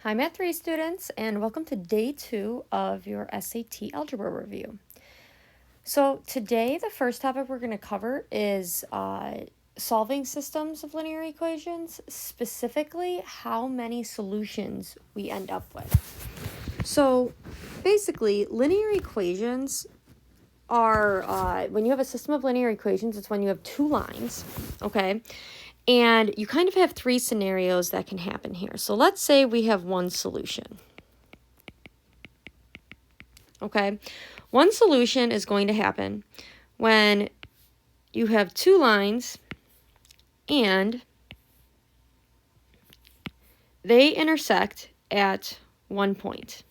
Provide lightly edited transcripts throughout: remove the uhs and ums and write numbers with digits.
Hi, Math 3 students, and welcome to day 2 of your SAT Algebra Review. So today, the first topic we're going to cover is solving systems of linear equations, specifically how many solutions we end up with. So basically, linear equations are, when you have a system of linear equations, it's when you have two lines, okay? And you kind of have three scenarios that can happen here. So let's say we have one solution. Okay, one solution is going to happen when you have two lines and they intersect at one point.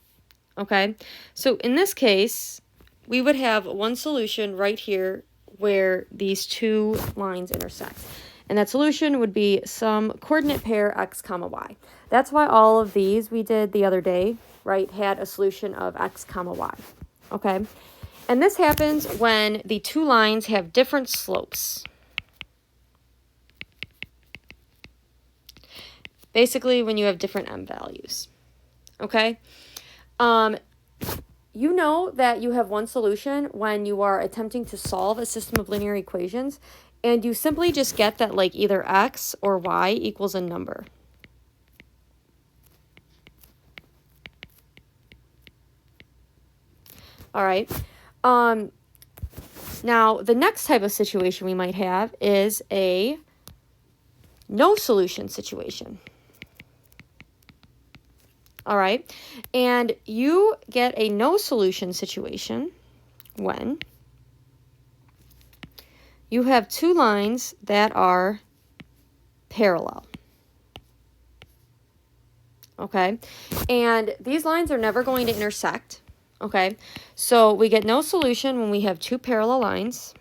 Okay, so in this case, we would have one solution right here where these two lines intersect. And that solution would be some coordinate pair x comma y. That's why all of these we did the other day, right, had a solution of x comma y. Okay, and this happens when the two lines have different slopes. Basically, when you have different m values. Okay, you know that you have one solution when you are attempting to solve a system of linear equations, and you simply just get that like either x or y equals a number. All right. Now, the next type of situation we might have is a no solution situation. All right. And you get a no solution situation when you have two lines that are parallel. Okay. And these lines are never going to intersect. Okay. So we get no solution when we have two parallel lines.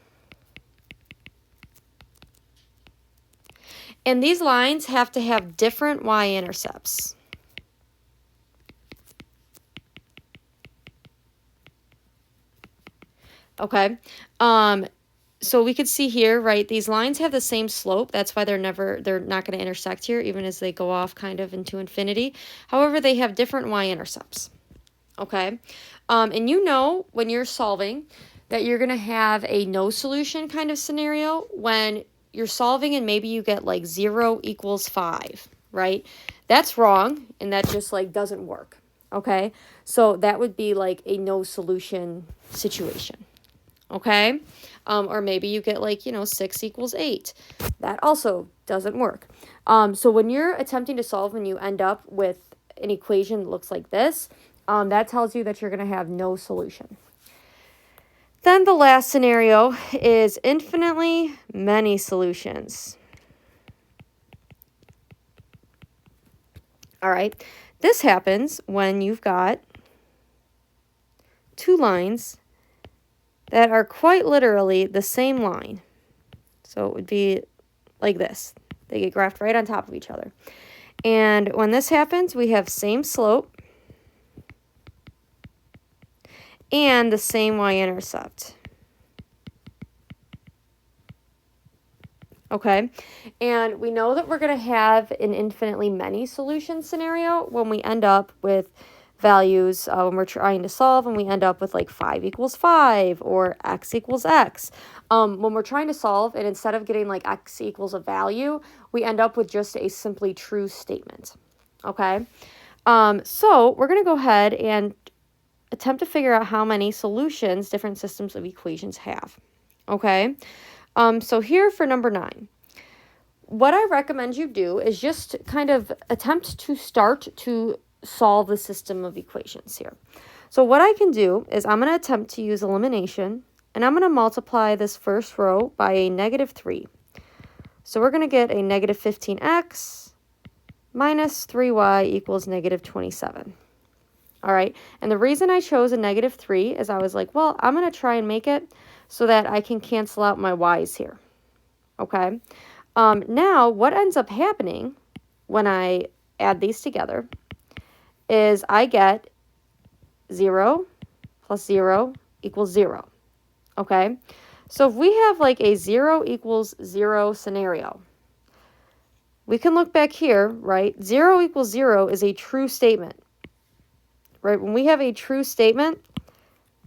And these lines have to have different y-intercepts. Okay. So we could see here, right, these lines have the same slope. That's why they're not going to intersect here, even as they go off kind of into infinity. However, they have different y-intercepts. Okay. And you know when you're solving that you're going to have a no solution kind of scenario when you're solving and maybe you get like 0 equals 5, right? That's wrong, and that just like doesn't work. Okay. So that would be like a no solution situation. Okay. Or maybe you get like, 6 equals 8. That also doesn't work. So when you're attempting to solve and you end up with an equation that looks like this, that tells you that you're going to have no solution. Then the last scenario is infinitely many solutions. All right. This happens when you've got two lines that are quite literally the same line. So it would be like this. They get graphed right on top of each other. And when this happens, we have same slope and the same y-intercept. Okay, and we know that we're going to have an infinitely many solution scenario when we end up with values when we're trying to solve, and we end up with like 5 equals 5 or x equals x. When we're trying to solve, and instead of getting like x equals a value, we end up with just a simply true statement. Okay, so we're going to go ahead and attempt to figure out how many solutions different systems of equations have. Okay, so here for number 9. What I recommend you do is just kind of attempt to start to solve the system of equations here. So what I can do is I'm going to attempt to use elimination, and I'm going to multiply this first row by a negative 3. So we're going to get a negative 15x minus 3y equals negative 27. All right, and the reason I chose a negative 3 is I was like, well, I'm going to try and make it so that I can cancel out my y's here. Okay. Now, what ends up happening when I add these together is I get 0 plus 0 equals 0, okay? So if we have like a 0 equals 0 scenario, we can look back here, right? 0 equals 0 is a true statement, right? When we have a true statement,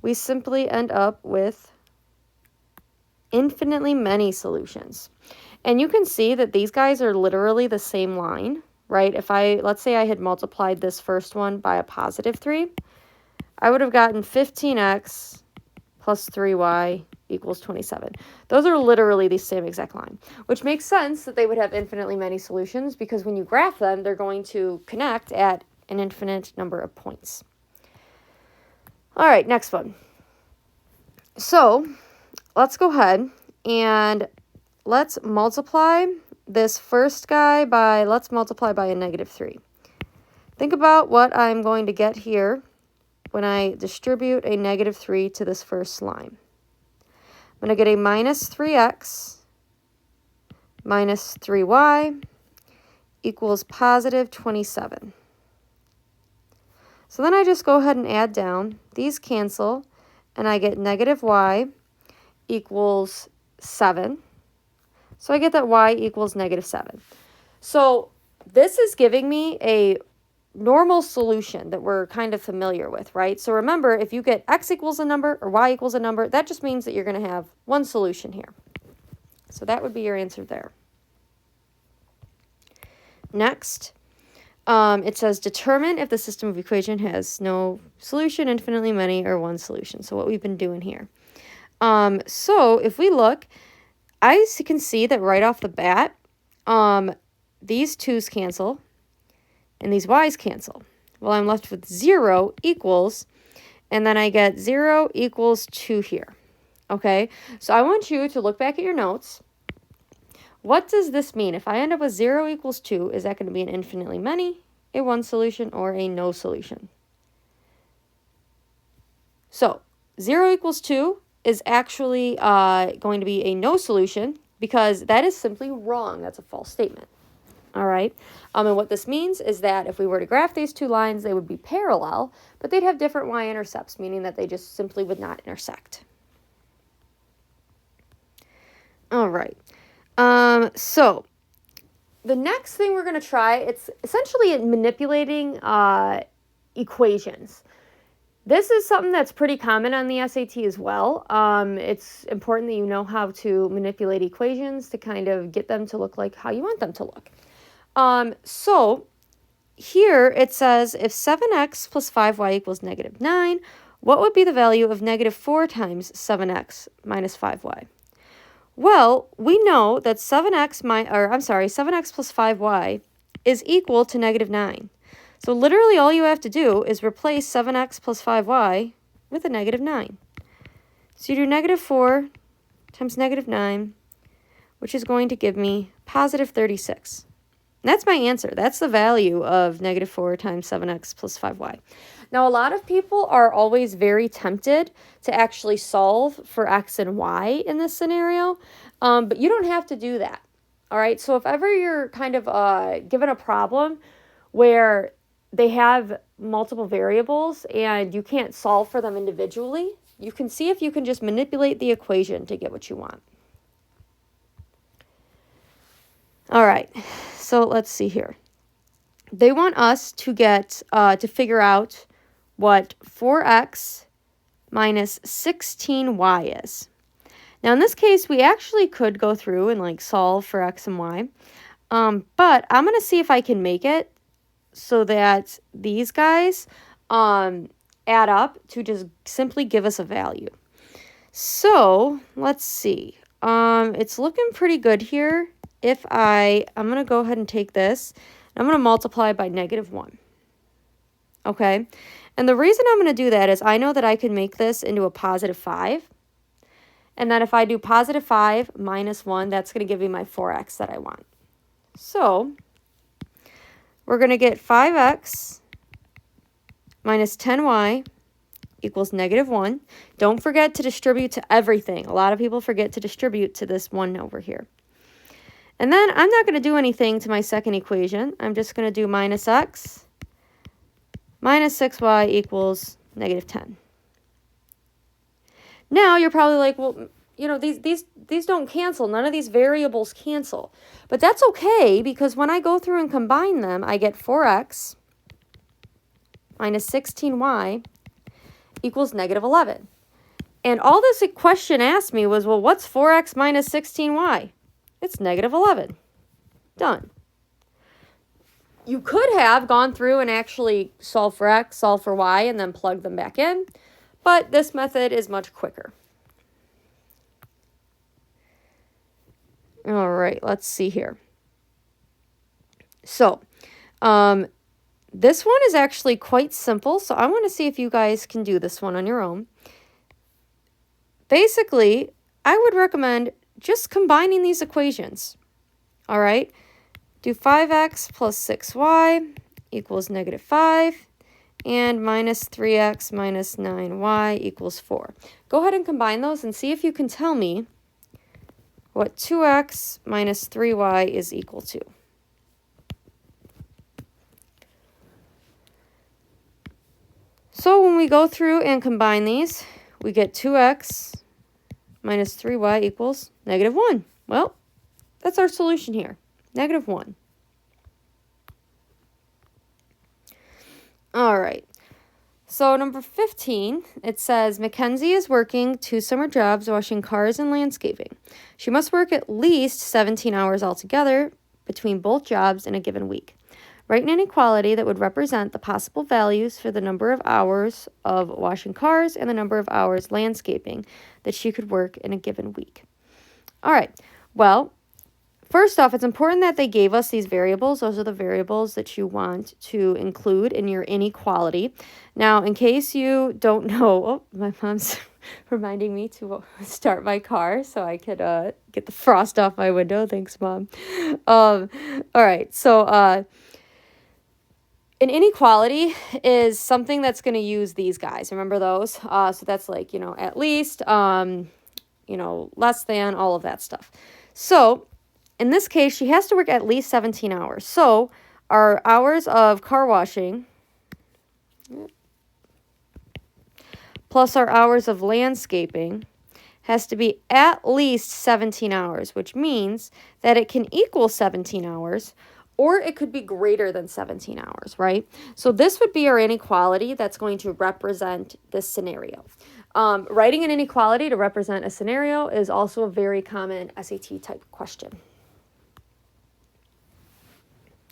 we simply end up with infinitely many solutions. And you can see that these guys are literally the same line, right? If let's say I had multiplied this first one by a positive 3, I would have gotten 15x plus 3y equals 27. Those are literally the same exact line, which makes sense that they would have infinitely many solutions because when you graph them, they're going to connect at an infinite number of points. All right, next one. So let's go ahead and let's multiply this first guy by, let's multiply by a negative 3. Think about what I'm going to get here when I distribute a negative 3 to this first line. I'm going to get a minus 3x minus 3y equals positive 27. So then I just go ahead and add down. These cancel, and I get negative y equals 7. So I get that y equals negative 7. So this is giving me a normal solution that we're kind of familiar with, right? So remember, if you get x equals a number or y equals a number, that just means that you're going to have one solution here. So that would be your answer there. Next, it says determine if the system of equation has no solution, infinitely many, or one solution. So what we've been doing here. So if we look, I can see that right off the bat, these 2's cancel and these y's cancel. Well, I'm left with 0 equals, and then I get 0 equals 2 here. Okay, so I want you to look back at your notes. What does this mean? If I end up with 0 equals 2, is that going to be an infinitely many, a one solution, or a no solution? So 0 equals 2 is actually going to be a no solution because that is simply wrong. That's a false statement. All right. And what this means is that if we were to graph these two lines, they would be parallel, but they'd have different y-intercepts, meaning that they just simply would not intersect. All right. So the next thing we're going to try, it's essentially manipulating equations. This is something that's pretty common on the SAT as well. It's important that you know how to manipulate equations to kind of get them to look like how you want them to look. So here it says if 7x plus 5y equals negative 9, what would be the value of negative 4 times 7x minus 5y? Well, we know that 7x plus 5y is equal to negative 9. So literally all you have to do is replace 7x plus 5y with a negative 9. So you do negative 4 times negative 9, which is going to give me positive 36. And that's my answer. That's the value of negative 4 times 7x plus 5y. Now, a lot of people are always very tempted to actually solve for x and y in this scenario, but you don't have to do that. All right, so if ever you're kind of given a problem where they have multiple variables and you can't solve for them individually, you can see if you can just manipulate the equation to get what you want. All right, so let's see here. They want us to get, to figure out what 4x minus 16y is. Now, in this case, we actually could go through and like solve for x and y, but I'm going to see if I can make it so that these guys add up to just simply give us a value. So let's see. It's looking pretty good here. If I'm going to go ahead and take this, I'm going to multiply by negative 1. Okay. And the reason I'm going to do that is I know that I can make this into a positive 5. And then if I do positive 5 minus 1, that's going to give me my 4x that I want. So we're going to get 5x minus 10y equals negative 1. Don't forget to distribute to everything. A lot of people forget to distribute to this 1 over here. And then I'm not going to do anything to my second equation. I'm just going to do minus x minus 6y equals negative 10. Now you're probably like, well, you know, these don't cancel. None of these variables cancel. But that's okay, because when I go through and combine them, I get 4x minus 16y equals negative 11. And all this question asked me was, well, what's 4x minus 16y? It's negative 11. Done. You could have gone through and actually solve for x, solve for y, and then plug them back in. But this method is much quicker. All right, let's see here. So, this one is actually quite simple. So I want to see if you guys can do this one on your own. Basically, I would recommend just combining these equations. All right, do 5x plus 6y equals negative 5, and minus 3x minus 9y equals 4. Go ahead and combine those and see if you can tell me what 2x minus 3y is equal to. So when we go through and combine these, we get 2x minus 3y equals negative 1. Well, that's our solution here, negative 1. All right. So number 15, it says, Mackenzie is working 2 summer jobs washing cars and landscaping. She must work at least 17 hours altogether between both jobs in a given week. Write an inequality that would represent the possible values for the number of hours of washing cars and the number of hours landscaping that she could work in a given week. All right, well, first off, it's important that they gave us these variables. Those are the variables that you want to include in your inequality. Now, in case you don't know, oh, my mom's reminding me to start my car so I could get the frost off my window. Thanks, Mom. All right, so an inequality is something that's going to use these guys. Remember those? So that's like, at least, less than, all of that stuff. So in this case, she has to work at least 17 hours. So our hours of car washing plus our hours of landscaping has to be at least 17 hours, which means that it can equal 17 hours, or it could be greater than 17 hours, right? So this would be our inequality that's going to represent this scenario. Writing an inequality to represent a scenario is also a very common SAT type question.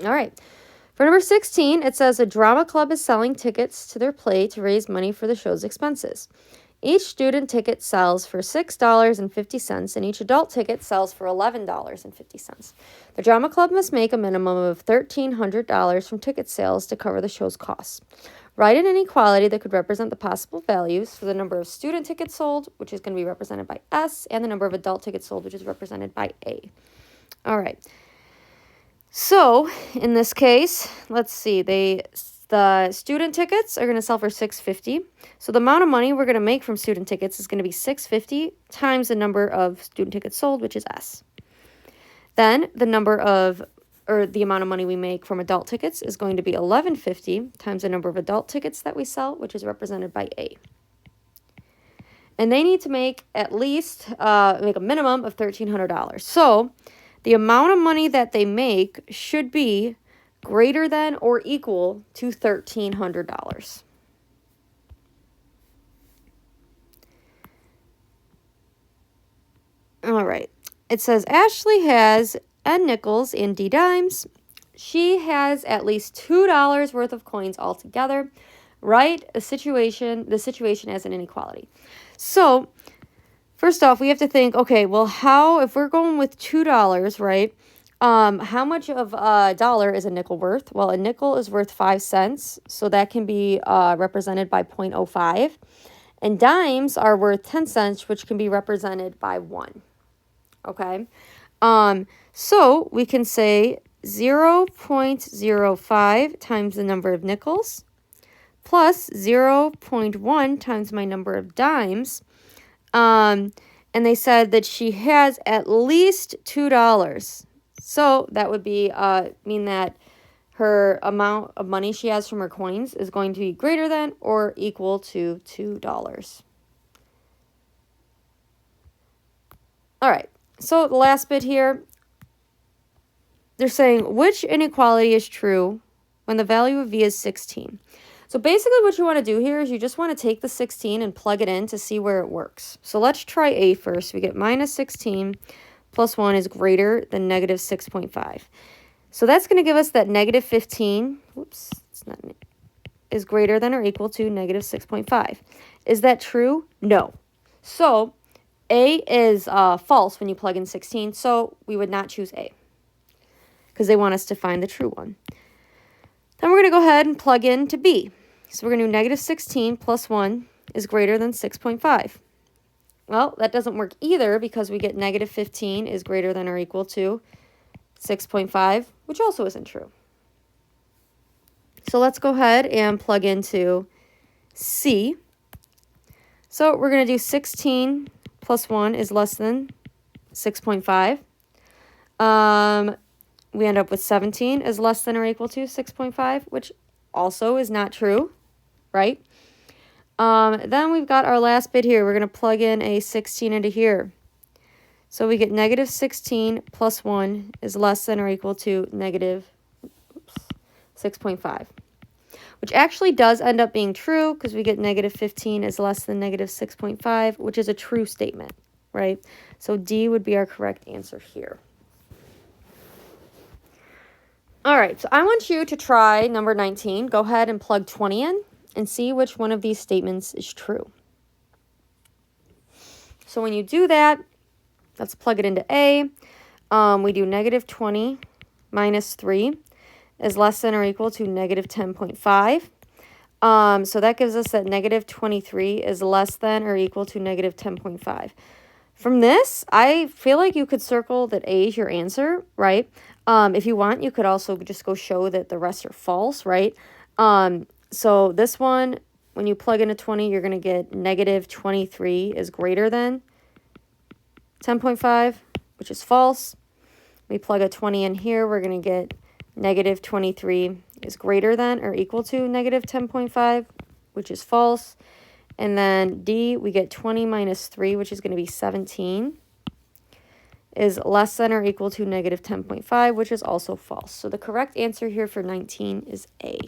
All right. For number 16, it says a drama club is selling tickets to their play to raise money for the show's expenses. Each student ticket sells for $6.50, and each adult ticket sells for $11.50. The drama club must make a minimum of $1,300 from ticket sales to cover the show's costs. Write an inequality that could represent the possible values for the number of student tickets sold, which is going to be represented by S, and the number of adult tickets sold, which is represented by A. All right. So in this case, let's see, the student tickets are going to sell for $6.50. So the amount of money we're going to make from student tickets is going to be $6.50 times the number of student tickets sold, which is S. Then the amount of money we make from adult tickets is going to be $11.50 times the number of adult tickets that we sell, which is represented by A. And they need to make at least make a minimum of $1,300. So the amount of money that they make should be greater than or equal to $1,300. All right. It says Ashley has N nickels and D dimes. She has at least $2 worth of coins altogether. Write the situation as an inequality. So first off, we have to think, okay, well, if we're going with $2, right? How much of a dollar is a nickel worth? Well, a nickel is worth 5 cents, so that can be represented by 0.05. And dimes are worth 10 cents, which can be represented by 1. Okay? So we can say 0.05 times the number of nickels plus 0.1 times my number of dimes. And they said that she has at least $2. So that would be mean that her amount of money she has from her coins is going to be greater than or equal to $2. All right, so the last bit here, they're saying which inequality is true when the value of v is 16. So basically what you want to do here is you just want to take the 16 and plug it in to see where it works. So let's try A first. We get minus 16 plus 1 is greater than negative 6.5. So that's going to give us that negative 15, whoops, it's not, is greater than or equal to negative 6.5. Is that true? No. So A is false when you plug in 16, so we would not choose A because they want us to find the true one. Then we're going to go ahead and plug in to B. So we're going to do negative 16 plus 1 is greater than 6.5. Well, that doesn't work either because we get negative 15 is greater than or equal to 6.5, which also isn't true. So let's go ahead and plug into C. So we're going to do 16 plus 1 is less than 6.5. We end up with 17 is less than or equal to 6.5, which also is not true, right? Then we've got our last bit here. We're going to plug in a 16 into here. So we get negative 16 plus 1 is less than or equal to negative 6.5, which actually does end up being true because we get negative 15 is less than negative 6.5, which is a true statement, right? So D would be our correct answer here. All right, so I want you to try number 19. Go ahead and plug 20 in and see which one of these statements is true. So when you do that, let's plug it into A. We do negative 20 minus 3 is less than or equal to negative 10.5. So that gives us that negative 23 is less than or equal to negative 10.5. From this, I feel like you could circle that A is your answer, right? If you want, you could also just go show that the rest are false, right? So this one, when you plug in a 20, you're going to get negative 23 is greater than 10.5, which is false. We plug a 20 in here, we're going to get negative 23 is greater than or equal to negative 10.5, which is false. And then D, we get 20 minus 3, which is going to be 17, is less than or equal to negative 10.5, which is also false. So the correct answer here for 19 is A.